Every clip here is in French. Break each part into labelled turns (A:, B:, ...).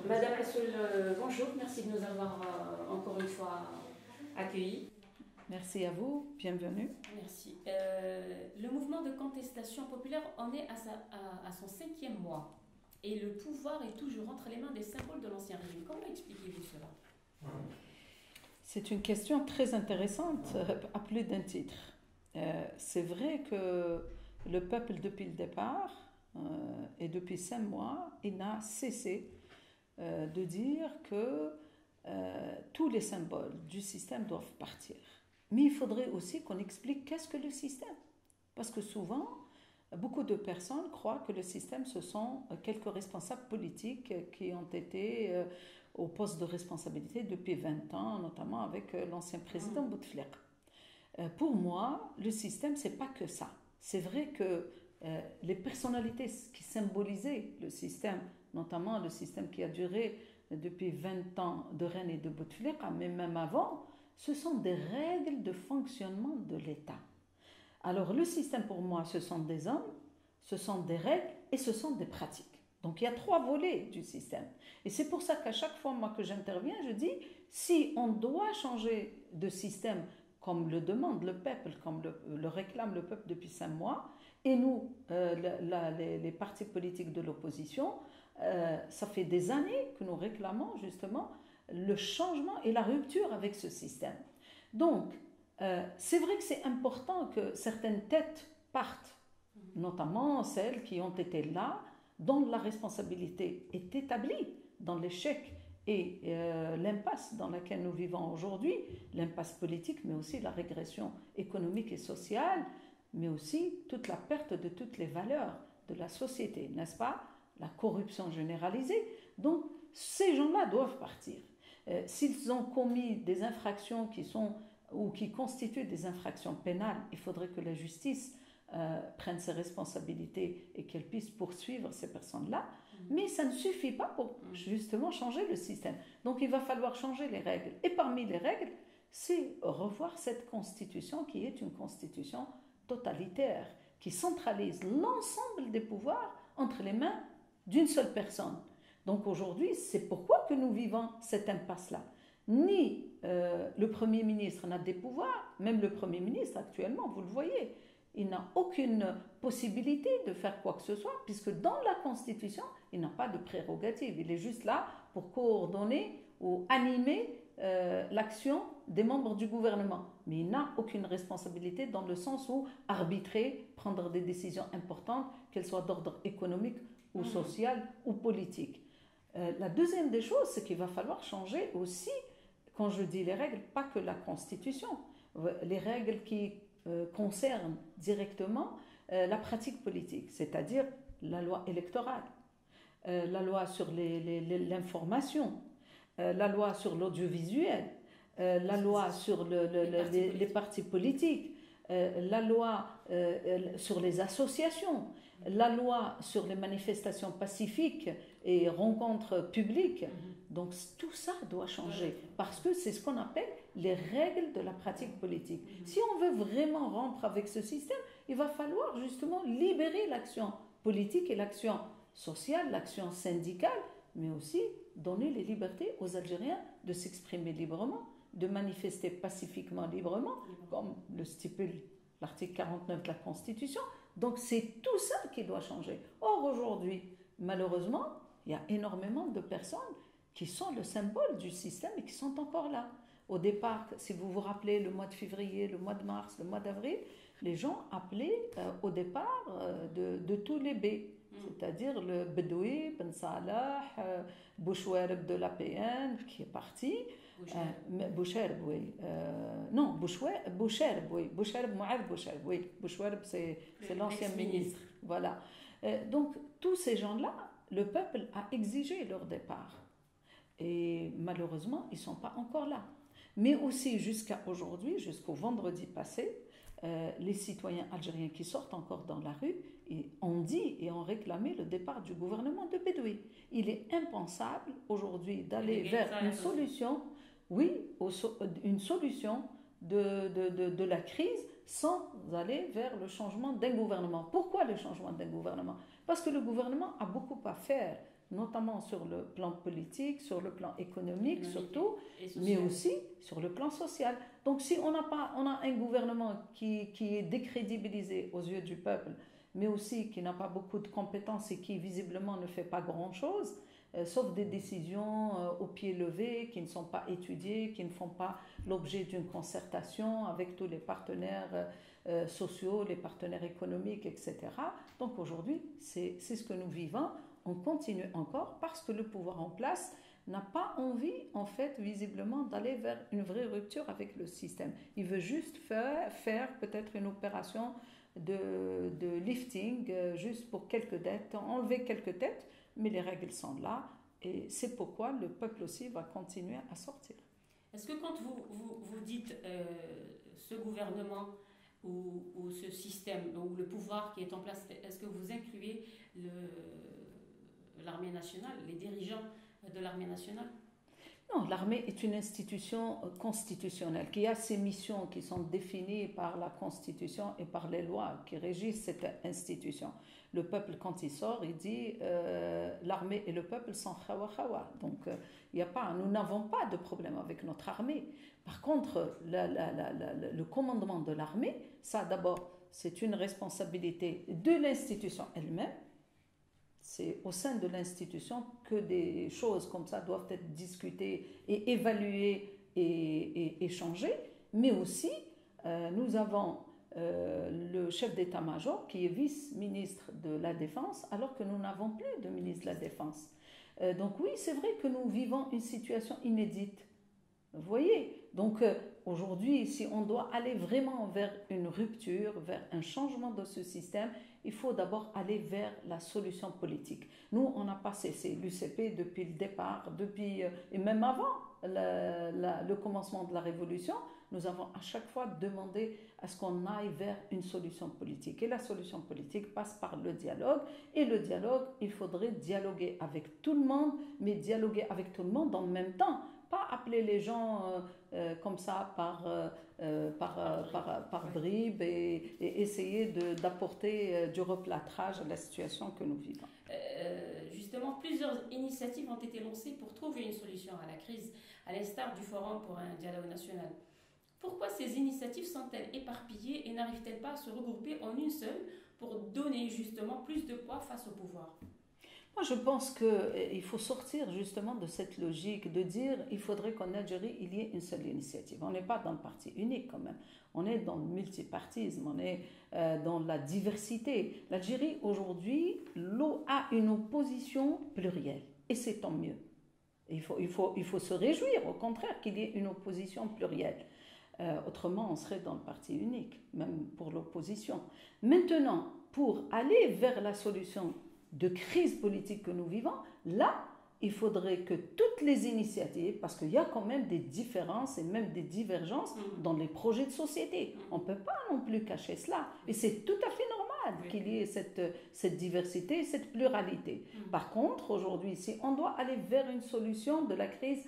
A: Madame Assoul, bonjour, merci de nous avoir encore une fois accueillis.
B: Merci à vous, bienvenue.
A: Merci. Le mouvement de contestation populaire en est à son 5e mois et le pouvoir est toujours entre les mains des symboles de l'ancien régime. Comment expliquez-vous cela?
B: C'est une question très intéressante à plus d'un titre. C'est vrai que le peuple, depuis le départ et depuis 5 mois, il n'a cessé de dire que tous les symboles du système doivent partir. Mais il faudrait aussi qu'on explique qu'est-ce que le système. Parce que souvent, beaucoup de personnes croient que le système, ce sont quelques responsables politiques qui ont été au poste de responsabilité depuis 20 ans, notamment avec l'ancien président Bouteflika. Pour moi, le système, c'est pas que ça. C'est vrai que les personnalités qui symbolisaient le système, notamment le système qui a duré depuis 20 ans de règne et de Bouteflika, mais même avant, ce sont des règles de fonctionnement de l'État. Alors le système pour moi, ce sont des hommes, ce sont des règles et ce sont des pratiques. Donc il y a 3 volets du système. Et c'est pour ça qu'à chaque fois moi que j'interviens, je dis, si on doit changer de système comme le demande le peuple, comme le réclame le peuple depuis 5 mois, et nous, les partis politiques de l'opposition, ça fait des années que nous réclamons justement le changement et la rupture avec ce système. Donc, c'est vrai que c'est important que certaines têtes partent, notamment celles qui ont été là, dont la responsabilité est établie dans l'échec et l'impasse dans laquelle nous vivons aujourd'hui, l'impasse politique, mais aussi la régression économique et sociale, mais aussi toute la perte de toutes les valeurs de la société, n'est-ce pas? La corruption généralisée. Donc, ces gens-là doivent partir. S'ils ont commis des infractions qui constituent des infractions pénales, il faudrait que la justice prenne ses responsabilités et qu'elle puisse poursuivre ces personnes-là. Mais ça ne suffit pas pour justement changer le système. Donc il va falloir changer les règles. Et parmi les règles, c'est revoir cette constitution qui est une constitution totalitaire, qui centralise l'ensemble des pouvoirs entre les mains d'une seule personne. Donc aujourd'hui, c'est pourquoi que nous vivons cette impasse-là. Ni le Premier ministre n'a des pouvoirs, même le Premier ministre actuellement, vous le voyez, il n'a aucune possibilité de faire quoi que ce soit, puisque dans la Constitution, il n'a pas de prérogative. Il est juste là pour coordonner ou animer l'action des membres du gouvernement. Mais il n'a aucune responsabilité dans le sens où arbitrer, prendre des décisions importantes, qu'elles soient d'ordre économique ou social ou politique. La deuxième des choses, c'est qu'il va falloir changer aussi, quand je dis les règles, pas que la Constitution, les règles qui concernent directement la pratique politique, c'est-à-dire la loi électorale, la loi sur l'information, la loi sur l'audiovisuel, la loi sur les partis politiques, la loi sur les associations, la loi sur les manifestations pacifiques et rencontres publiques. Donc tout ça doit changer parce que c'est ce qu'on appelle les règles de la pratique politique. Si on veut vraiment rompre avec ce système, il va falloir justement libérer l'action politique et l'action sociale, l'action syndicale, mais aussi donner les libertés aux Algériens de s'exprimer librement, de manifester pacifiquement librement, comme le stipule l'article 49 de la Constitution. Donc c'est tout ça qui doit changer. Or aujourd'hui, malheureusement, il y a énormément de personnes qui sont le symbole du système et qui sont encore là. Au départ, si vous vous rappelez, le mois de février, le mois de mars, le mois d'avril, les gens appelaient au départ de tous les B, c'est-à-dire le Bedoui, Ben Salah, Bouchouerb de l'APN qui est parti, Boucherb, oui. Non, Boucherb, oui. Boucherb, Mouad Boucherb, oui. Boucherb, c'est l'ancien ministre. Voilà. Donc, tous ces gens-là, le peuple a exigé leur départ. Et malheureusement, ils ne sont pas encore là. Mais aussi, jusqu'à aujourd'hui, jusqu'au vendredi passé, les citoyens algériens qui sortent encore dans la rue ont dit et ont réclamé le départ du gouvernement de Bedoui. Il est impensable aujourd'hui d'aller vers une solution, oui, une solution de la crise sans aller vers le changement d'un gouvernement. Pourquoi le changement d'un gouvernement? Parce que le gouvernement a beaucoup à faire, notamment sur le plan politique, sur le plan économique surtout,
A: et social.
B: mais aussi sur le plan social. Donc si on a un gouvernement qui est décrédibilisé aux yeux du peuple, mais aussi qui n'a pas beaucoup de compétences et qui visiblement ne fait pas grand-chose, sauf des décisions au pied levé, qui ne sont pas étudiées, qui ne font pas l'objet d'une concertation avec tous les partenaires sociaux, les partenaires économiques, etc. Donc aujourd'hui, c'est ce que nous vivons. On continue encore parce que le pouvoir en place n'a pas envie, en fait, visiblement, d'aller vers une vraie rupture avec le système. Il veut juste faire peut-être une opération de lifting, juste pour quelques dettes, enlever quelques dettes, mais les règles sont là et c'est pourquoi le peuple aussi va continuer à sortir.
A: Est-ce que quand vous dites ce gouvernement ou ce système, ou le pouvoir qui est en place, est-ce que vous incluez l'armée nationale, les dirigeants de l'armée nationale?
B: Non, l'armée est une institution constitutionnelle qui a ses missions qui sont définies par la Constitution et par les lois qui régissent cette institution. Le peuple, quand il sort, il dit l'armée et le peuple sont khawa-khawa. Donc, nous n'avons pas de problème avec notre armée. Par contre, le commandement de l'armée, ça d'abord, c'est une responsabilité de l'institution elle-même. C'est au sein de l'institution que des choses comme ça doivent être discutées et évaluées et échangées. Mais aussi, nous avons le chef d'état-major qui est vice-ministre de la Défense alors que nous n'avons plus de ministre de la Défense. Donc oui, c'est vrai que nous vivons une situation inédite. Vous voyez? Donc aujourd'hui, si on doit aller vraiment vers une rupture, vers un changement de ce système, il faut d'abord aller vers la solution politique. Nous, on n'a pas cessé l'UCP depuis le départ, et même avant le commencement de la Révolution, nous avons à chaque fois demandé à ce qu'on aille vers une solution politique. Et la solution politique passe par le dialogue. Et le dialogue, il faudrait dialoguer avec tout le monde, mais dialoguer avec tout le monde en même temps. Pas appeler les gens comme ça par bribes et essayer d'apporter du replâtrage à la situation que nous vivons.
A: Justement, plusieurs initiatives ont été lancées pour trouver une solution à la crise, à l'instar du Forum pour un dialogue national. Pourquoi ces initiatives sont-elles éparpillées et n'arrivent-elles pas à se regrouper en une seule pour donner justement plus de poids face au pouvoir?
B: Moi, je pense qu'il faut sortir justement de cette logique de dire il faudrait qu'en Algérie, il y ait une seule initiative. On n'est pas dans le parti unique quand même. On est dans le multipartisme, on est dans la diversité. L'Algérie, aujourd'hui, a une opposition plurielle. Et c'est tant mieux. Il faut se réjouir, au contraire, qu'il y ait une opposition plurielle. Autrement, on serait dans le parti unique, même pour l'opposition. Maintenant, pour aller vers la solution de crise politique que nous vivons, là, il faudrait que toutes les initiatives, parce qu'il y a quand même des différences et même des divergences dans les projets de société. On ne peut pas non plus cacher cela. Et c'est tout à fait normal qu'il y ait cette diversité, cette pluralité. Par contre, aujourd'hui, si on doit aller vers une solution de la crise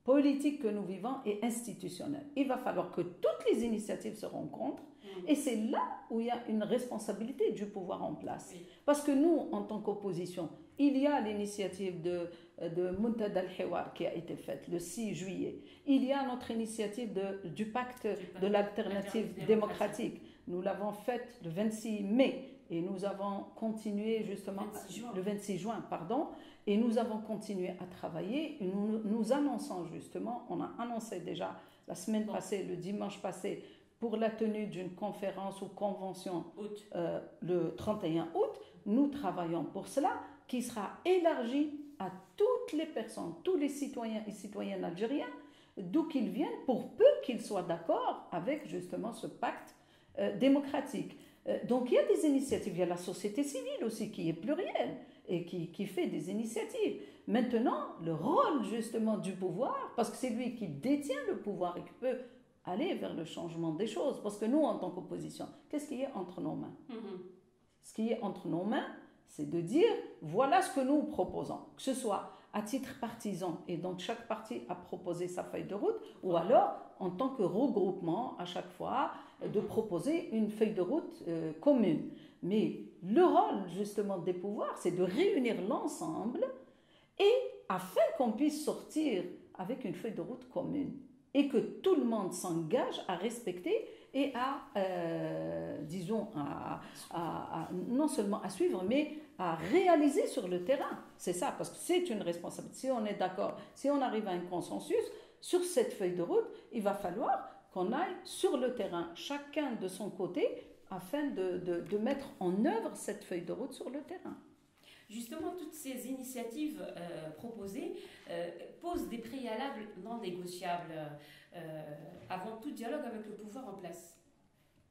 B: politique que nous vivons et institutionnelle, il va falloir que toutes les initiatives se rencontrent. Et c'est là où il y a une responsabilité du pouvoir en place. Parce que nous, en tant qu'opposition, il y a l'initiative de Muntada al-Hiwar qui a été faite le 6 juillet. Il y a notre initiative du pacte de l'alternative démocratique. Nous l'avons faite le 26 mai et nous avons continué justement le 26 juin, et nous avons continué à travailler. Et nous annonçons justement, on a annoncé déjà la semaine passée, le dimanche passé, pour la tenue d'une conférence ou convention le 31 août, nous travaillons pour cela, qui sera élargie à toutes les personnes, tous les citoyens et citoyennes algériens, d'où qu'ils viennent, pour peu qu'ils soient d'accord avec justement ce pacte démocratique. Donc il y a des initiatives, il y a la société civile aussi qui est plurielle et qui fait des initiatives. Maintenant, le rôle justement du pouvoir, parce que c'est lui qui détient le pouvoir et qui peut aller vers le changement des choses. Parce que nous, en tant qu'opposition, qu'est-ce qui est entre nos mains? Ce qui est entre nos mains, c'est de dire, voilà ce que nous proposons. Que ce soit à titre partisan, et donc chaque parti a proposé sa feuille de route, ou alors en tant que regroupement, à chaque fois, de proposer une feuille de route commune. Mais le rôle, justement, des pouvoirs, c'est de réunir l'ensemble et afin qu'on puisse sortir avec une feuille de route commune et que tout le monde s'engage à respecter et à, disons, non seulement à suivre, mais à réaliser sur le terrain. C'est ça, parce que c'est une responsabilité. Si on est d'accord, si on arrive à un consensus sur cette feuille de route, il va falloir qu'on aille sur le terrain, chacun de son côté, afin de mettre en œuvre cette feuille de route sur le terrain.
A: Justement, toutes ces initiatives proposées posent des préalables non négociables avant tout dialogue avec le pouvoir en place,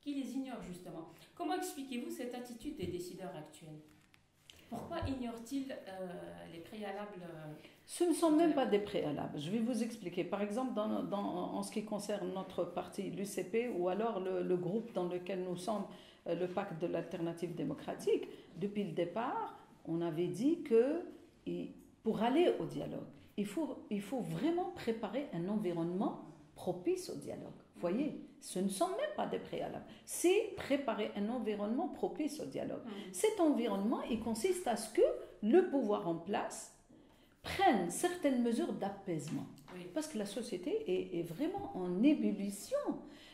A: qui les ignore justement. Comment expliquez-vous cette attitude des décideurs actuels? Pourquoi ignorent-ils les préalables?
B: Ce ne sont même pas des préalables. Je vais vous expliquer. Par exemple, en ce qui concerne notre parti, l'UCP, ou alors le groupe dans lequel nous sommes, le Pacte de l'Alternative démocratique, depuis le départ, on avait dit que pour aller au dialogue, il faut vraiment préparer un environnement propice au dialogue. Vous voyez, ce ne sont même pas des préalables. C'est préparer un environnement propice au dialogue. Cet environnement, il consiste à ce que le pouvoir en place prenne certaines mesures d'apaisement.
A: Oui.
B: Parce que la société est vraiment en ébullition.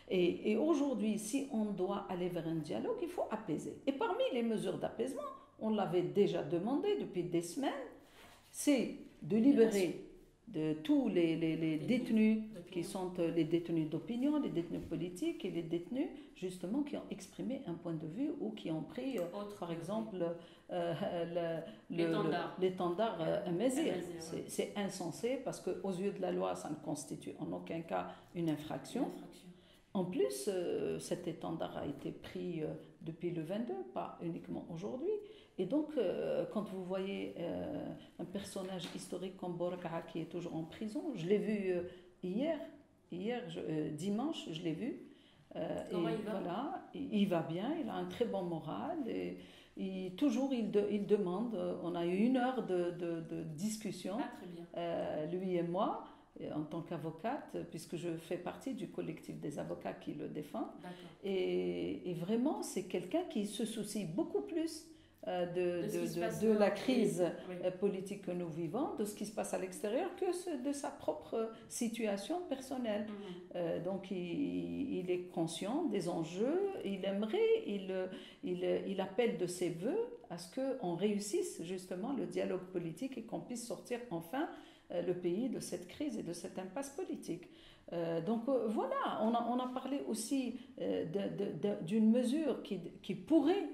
B: Et aujourd'hui, si on doit aller vers un dialogue, il faut apaiser. Et parmi les mesures d'apaisement, on l'avait déjà demandé depuis des semaines, c'est de libérer de tous les détenus qui sont les détenus d'opinion, les détenus politiques et les détenus justement qui ont exprimé un point de vue ou qui ont pris, par exemple, l'étendard Amazigh. C'est insensé parce qu'aux yeux de la loi, ça ne constitue en aucun cas une infraction. En plus, cet étendard a été pris depuis le 22, pas uniquement aujourd'hui. Et donc, quand vous voyez un personnage historique comme Boubacar qui est toujours en prison, je l'ai vu dimanche, je l'ai vu.
A: Comment il va?
B: Voilà, il va bien, il a un très bon moral. Et toujours, il demande, on a eu 1 heure de discussion,
A: très bien.
B: lui et moi, en tant qu'avocate, puisque je fais partie du collectif des avocats qui le défend. Et vraiment, c'est quelqu'un qui se soucie beaucoup plus de la crise politique que nous vivons, de ce qui se passe à l'extérieur, que de sa propre situation personnelle. Donc il est conscient des enjeux, il aimerait, il appelle de ses voeux à ce qu'on réussisse justement le dialogue politique et qu'on puisse sortir enfin le pays de cette crise et de cette impasse politique. Donc voilà, on a parlé aussi d'une mesure qui pourrait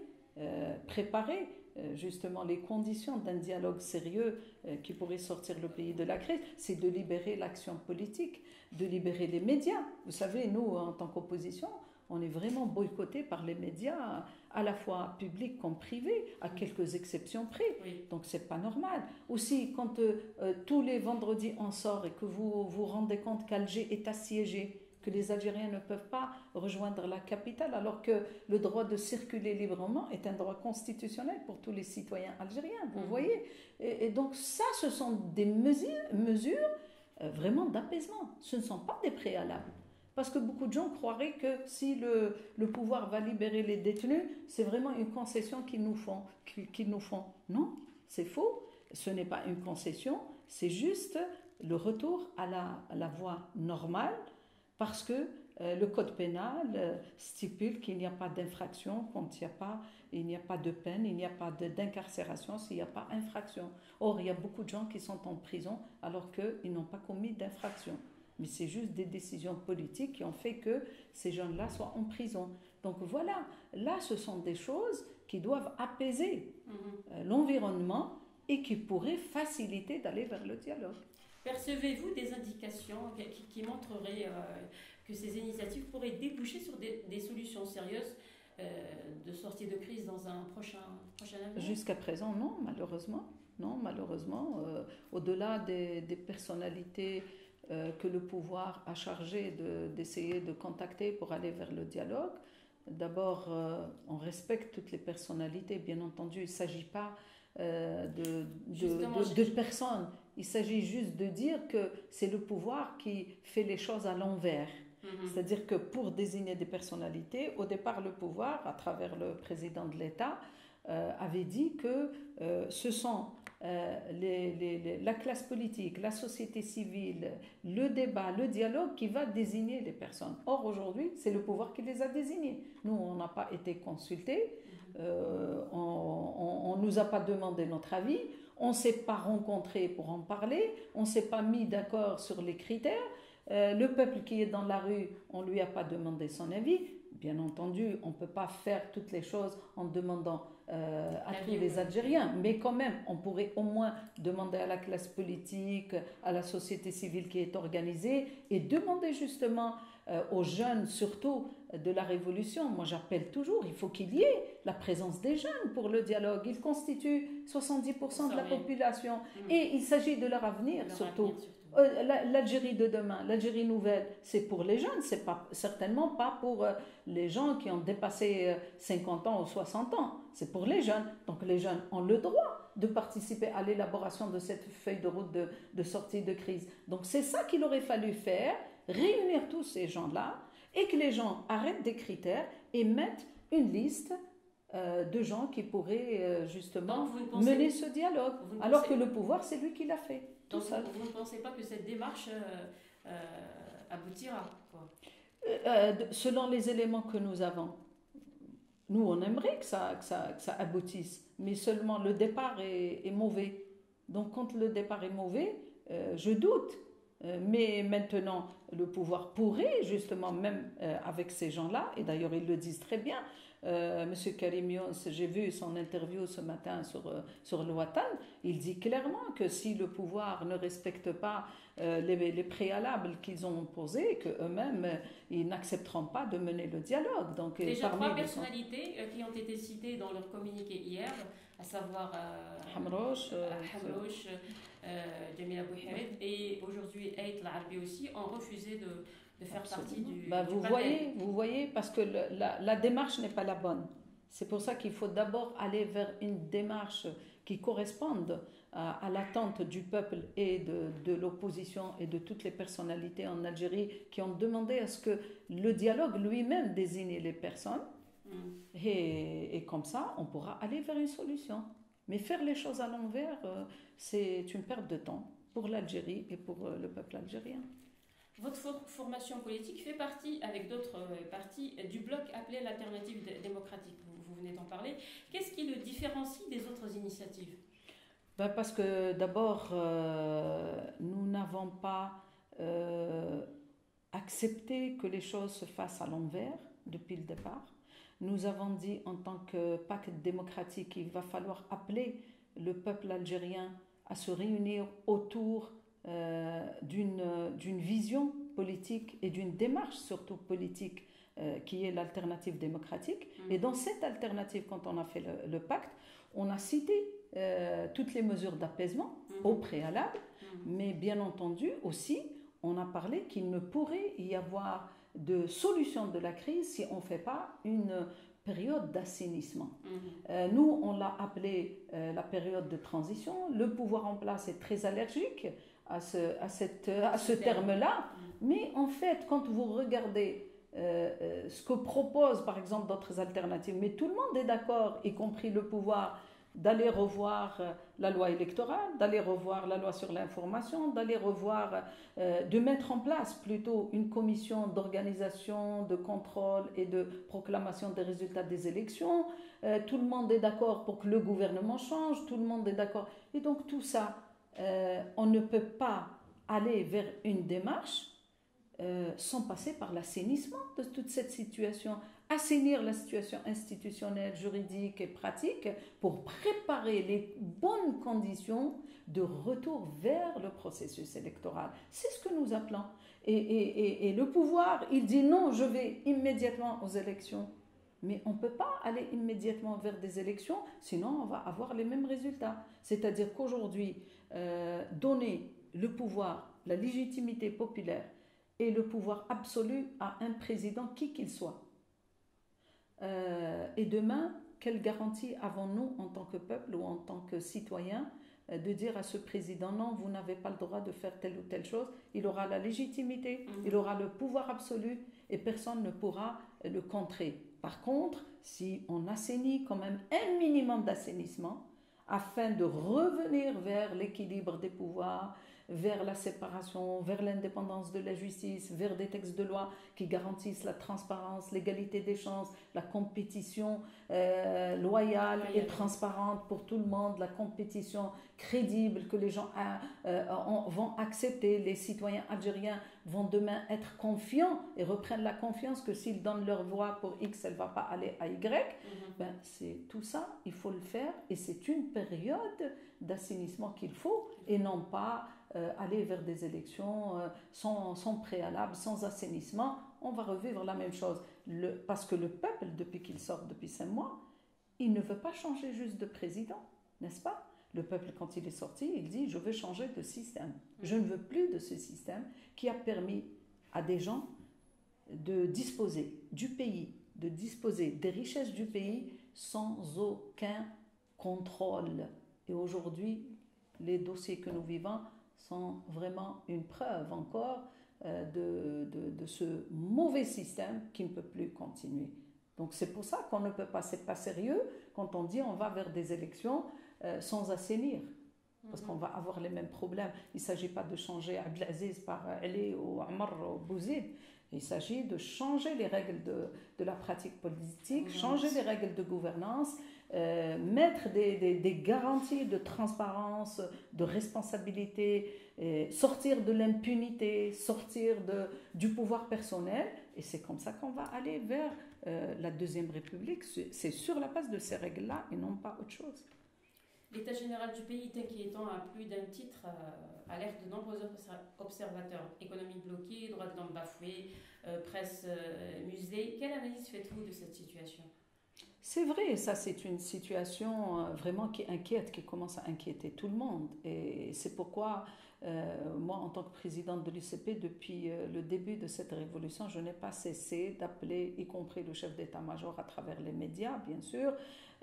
B: préparer justement les conditions d'un dialogue sérieux qui pourrait sortir le pays de la crise, c'est de libérer l'action politique, de libérer les médias. Vous savez, nous, en tant qu'opposition, on est vraiment boycotté par les médias, à la fois publics comme privés, à quelques exceptions près. Donc c'est pas normal. Aussi, quand tous les vendredis on sort et que vous vous rendez compte qu'Alger est assiégé, que les Algériens ne peuvent pas rejoindre la capitale, alors que le droit de circuler librement est un droit constitutionnel pour tous les citoyens algériens, vous voyez. Et donc ça, ce sont des mesures vraiment d'apaisement. Ce ne sont pas des préalables. Parce que beaucoup de gens croiraient que si le pouvoir va libérer les détenus, c'est vraiment une concession qu'ils nous font. Non, c'est faux. Ce n'est pas une concession, c'est juste le retour à la voie normale, parce que le code pénal stipule qu'il n'y a pas d'infraction quand il n'y a pas de peine, il n'y a pas d'incarcération s'il n'y a pas infraction. Or, il y a beaucoup de gens qui sont en prison alors qu'ils n'ont pas commis d'infraction. Mais c'est juste des décisions politiques qui ont fait que ces gens-là soient en prison. Donc voilà, là ce sont des choses qui doivent apaiser l'environnement et qui pourraient faciliter d'aller vers le dialogue.
A: Percevez-vous des indications qui montreraient que ces initiatives pourraient déboucher sur des solutions sérieuses de sortie de crise dans un prochain avenir?
B: Jusqu'à présent, non, malheureusement. Non, malheureusement. Au-delà des personnalités que le pouvoir a chargé d'essayer de contacter pour aller vers le dialogue, d'abord, on respecte toutes les personnalités, bien entendu. Il ne s'agit pas de personnes. Il s'agit juste de dire que c'est le pouvoir qui fait les choses à l'envers. C'est-à-dire que pour désigner des personnalités, au départ, le pouvoir, à travers le président de l'État, avait dit que ce sont la classe politique, la société civile, le débat, le dialogue qui va désigner les personnes. Or, aujourd'hui, c'est le pouvoir qui les a désignés. Nous, on n'a pas été consultés, on ne nous a pas demandé notre avis, on ne s'est pas rencontrés pour en parler, on ne s'est pas mis d'accord sur les critères. Le peuple qui est dans la rue, on ne lui a pas demandé son avis. Bien entendu, on ne peut pas faire toutes les choses en demandant à tous les Algériens, mais quand même, on pourrait au moins demander à la classe politique, à la société civile qui est organisée, et demander justement aux jeunes, surtout de la Révolution. Moi, j'appelle toujours, il faut qu'il y ait la présence des jeunes pour le dialogue. Ils constituent 70% de la population, et il s'agit de leur avenir, surtout. L'Algérie de demain, l'Algérie nouvelle, c'est pour les jeunes, c'est pas, certainement pas pour les gens qui ont dépassé 50 ans ou 60 ans, c'est pour les jeunes. Donc les jeunes ont le droit de participer à l'élaboration de cette feuille de route de sortie de crise. Donc c'est ça qu'il aurait fallu faire, réunir tous ces gens-là et que les gens arrêtent des critères et mettent une liste de gens qui pourraient justement mener ce dialogue, alors que le pouvoir, c'est lui qui l'a fait.
A: Donc vous ne pensez pas que cette démarche aboutira, quoi?
B: Selon les éléments que nous avons, nous on aimerait que ça aboutisse, mais seulement le départ est mauvais. Donc quand le départ est mauvais, je doute. Mais maintenant, le pouvoir pourrait justement, même avec ces gens-là, et d'ailleurs ils le disent très bien, Monsieur Karim Younes, j'ai vu son interview ce matin sur le Watan, il dit clairement que si le pouvoir ne respecte pas les préalables qu'ils ont posés, qu'eux-mêmes, ils n'accepteront pas de mener le dialogue. Donc,
A: déjà trois personnalités qui ont été citées dans leur communiqué hier, à savoir
B: Hamrouche,
A: Jamila Bouhired et aujourd'hui Aït Larbi aussi, ont refusé de faire partie du
B: vous voyez, parce que la démarche n'est pas la bonne. C'est pour ça qu'il faut d'abord aller vers une démarche qui corresponde à l'attente du peuple et de l'opposition et de toutes les personnalités en Algérie qui ont demandé à ce que le dialogue lui-même désigne les personnes. Et comme ça, on pourra aller vers une solution. Mais faire les choses à l'envers, c'est une perte de temps pour l'Algérie et pour le peuple algérien.
A: Votre formation politique fait partie, avec d'autres partis, du bloc appelé l'Alternative démocratique. Vous venez d'en parler. Qu'est-ce qui le différencie des autres initiatives?
B: Parce que d'abord, nous n'avons pas accepté que les choses se fassent à l'envers depuis le départ. Nous avons dit en tant que pacte démocratique qu'il va falloir appeler le peuple algérien à se réunir autour d'une vision politique et d'une démarche surtout politique qui est l'alternative démocratique. Et dans cette alternative, quand on a fait le pacte, on a cité toutes les mesures d'apaisement au préalable, mais bien entendu aussi, on a parlé qu'il ne pourrait y avoir de solution de la crise si on ne fait pas une période d'assainissement. Nous, on l'a appelé la période de transition. Le pouvoir en place est très allergique à ce terme-là. Mais en fait, quand vous regardez ce que proposent par exemple d'autres alternatives, mais tout le monde est d'accord, y compris le pouvoir, d'aller revoir la loi électorale, d'aller revoir la loi sur l'information, d'aller revoir, de mettre en place plutôt une commission d'organisation, de contrôle et de proclamation des résultats des élections. Tout le monde est d'accord pour que le gouvernement change, tout le monde est d'accord. Et donc tout ça, on ne peut pas aller vers une démarche sans passer par l'assainissement de toute cette situation. Assainir la situation institutionnelle, juridique et pratique pour préparer les bonnes conditions de retour vers le processus électoral. C'est ce que nous appelons. Et le pouvoir, il dit non, je vais immédiatement aux élections. Mais on ne peut pas aller immédiatement vers des élections, sinon on va avoir les mêmes résultats. C'est-à-dire qu'aujourd'hui, donner le pouvoir, la légitimité populaire et le pouvoir absolu à un président qui qu'il soit. Et demain, quelle garantie avons-nous en tant que peuple ou en tant que citoyen de dire à ce président non, vous n'avez pas le droit de faire telle ou telle chose? Il aura la légitimité, il aura le pouvoir absolu et personne ne pourra le contrer. Par contre, si on assainit quand même un minimum d'assainissement, afin de revenir vers l'équilibre des pouvoirs, vers la séparation, vers l'indépendance de la justice, vers des textes de loi qui garantissent la transparence, l'égalité des chances, la compétition loyale et transparente pour tout le monde, la compétition crédible que les gens vont accepter. Les citoyens algériens vont demain être confiants et reprennent la confiance que s'ils donnent leur voix pour X, elle ne va pas aller à Y. Ben, c'est tout ça, il faut le faire et c'est une période d'assainissement qu'il faut et non pas aller vers des élections sans préalable, sans assainissement. On va revivre la même chose. Parce que le peuple, depuis qu'il sort depuis 5 mois, il ne veut pas changer juste de président, n'est-ce pas? Le peuple, quand il est sorti, il dit « je veux changer de système. Je ne veux plus de ce système qui a permis à des gens de disposer du pays, de disposer des richesses du pays sans aucun contrôle. » Et aujourd'hui, les dossiers que nous vivons sont vraiment une preuve encore de ce mauvais système qui ne peut plus continuer. Donc c'est pour ça qu'on ne peut pas, c'est pas sérieux quand on dit on va vers des élections sans assainir. Parce qu'on va avoir les mêmes problèmes. Il ne s'agit pas de changer Abdelaziz par Ali ou Amar ou Bouzid. Il s'agit de changer les règles de la pratique politique, changer les règles de gouvernance, mettre des garanties de transparence, de responsabilité, sortir de l'impunité, sortir du pouvoir personnel. Et c'est comme ça qu'on va aller vers la Deuxième République. C'est sur la base de ces règles-là et non pas autre chose.
A: L'état général du pays est inquiétant à plus d'un titre, alerte de nombreux observateurs. Économie bloquée, droits de l'homme bafoués, presse muselée. Quelle analyse faites-vous de cette situation ?
B: C'est vrai, ça c'est une situation vraiment qui inquiète, qui commence à inquiéter tout le monde. Et c'est pourquoi moi, en tant que présidente de l'UCP, depuis le début de cette révolution, je n'ai pas cessé d'appeler, y compris le chef d'état-major à travers les médias, bien sûr,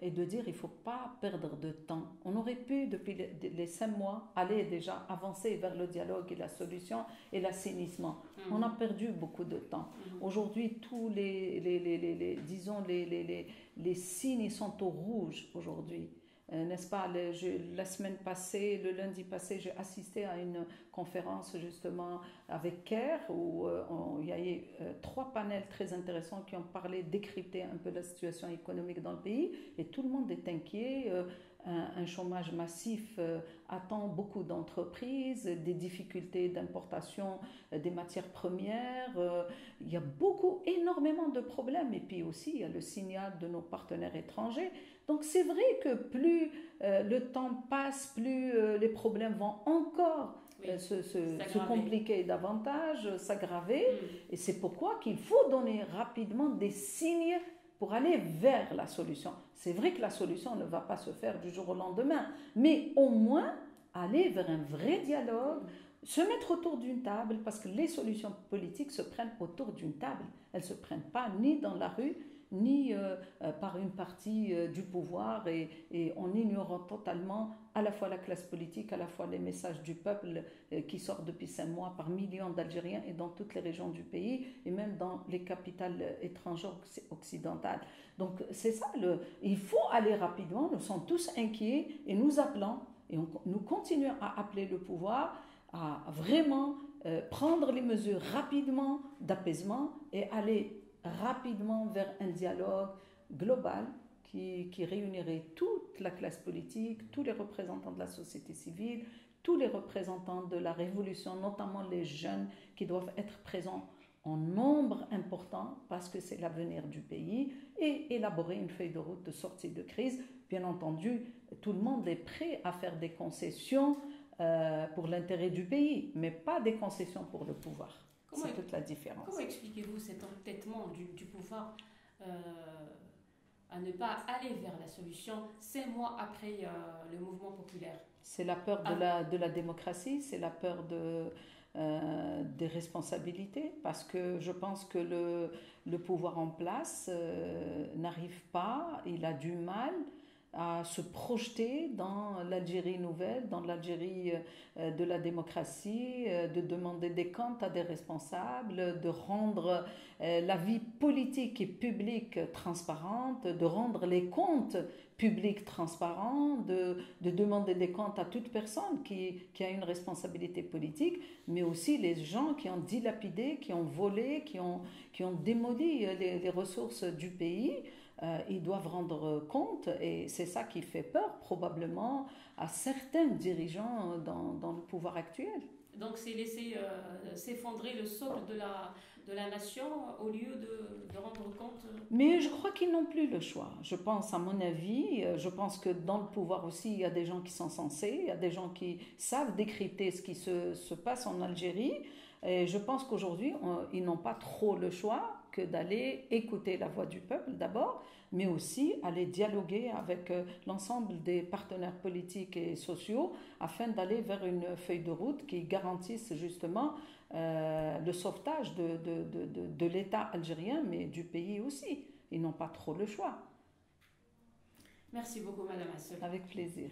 B: et de dire il ne faut pas perdre de temps. On aurait pu, depuis les 5 mois, aller déjà avancer vers le dialogue et la solution et l'assainissement. On a perdu beaucoup de temps. Aujourd'hui, tous disons, les signes sont au rouge aujourd'hui. N'est-ce pas, la semaine passée, le lundi passé, j'ai assisté à une conférence justement avec CARE où il y a eu 3 panels très intéressants qui ont parlé, décrypté un peu la situation économique dans le pays et tout le monde est inquiet. Un chômage massif attend beaucoup d'entreprises, des difficultés d'importation des matières premières. Il y a énormément de problèmes. Et puis aussi, il y a le signal de nos partenaires étrangers. Donc c'est vrai que plus le temps passe, plus les problèmes vont encore se compliquer davantage, s'aggraver. Et c'est pourquoi qu'il faut donner rapidement des signes pour aller vers la solution. C'est vrai que la solution ne va pas se faire du jour au lendemain, mais au moins aller vers un vrai dialogue, se mettre autour d'une table, parce que les solutions politiques se prennent autour d'une table. Elles ne se prennent pas ni dans la rue, ni par une partie du pouvoir et en ignorant totalement à la fois la classe politique, à la fois les messages du peuple qui sortent depuis 5 mois par millions d'Algériens et dans toutes les régions du pays et même dans les capitales étrangères occidentales. Donc c'est ça, il faut aller rapidement, nous sommes tous inquiets et nous appelons et nous continuons à appeler le pouvoir à vraiment prendre les mesures rapidement d'apaisement et aller rapidement vers un dialogue global qui réunirait toute la classe politique, tous les représentants de la société civile, tous les représentants de la révolution, notamment les jeunes qui doivent être présents en nombre important parce que c'est l'avenir du pays et élaborer une feuille de route de sortie de crise. Bien entendu, tout le monde est prêt à faire des concessions pour l'intérêt du pays, mais pas des concessions pour le pouvoir. C'est toute la différence.
A: Comment expliquez-vous cet entêtement du pouvoir à ne pas aller vers la solution 5 mois après le mouvement populaire?
B: C'est la peur de la démocratie, c'est la peur des responsabilités, parce que je pense que le pouvoir en place n'arrive pas, il a du mal à se projeter dans l'Algérie nouvelle, dans l'Algérie de la démocratie, de demander des comptes à des responsables, de rendre la vie politique et publique transparente, de rendre les comptes publics transparents, de demander des comptes à toute personne qui a une responsabilité politique, mais aussi les gens qui ont dilapidé, qui ont volé, qui ont démoli les ressources du pays. Ils doivent rendre compte et c'est ça qui fait peur probablement à certains dirigeants dans le pouvoir actuel.
A: Donc c'est laisser s'effondrer le socle de la nation au lieu de rendre compte.
B: Mais je crois qu'ils n'ont plus le choix. Je pense, à mon avis, je pense que dans le pouvoir aussi, il y a des gens qui sont censés, il y a des gens qui savent décrypter ce qui se passe en Algérie. Et je pense qu'aujourd'hui, ils n'ont pas trop le choix que d'aller écouter la voix du peuple d'abord, mais aussi aller dialoguer avec l'ensemble des partenaires politiques et sociaux afin d'aller vers une feuille de route qui garantisse justement le sauvetage de l'État algérien, mais du pays aussi. Ils n'ont pas trop le choix.
A: Merci beaucoup, Madame Assel.
B: Avec plaisir.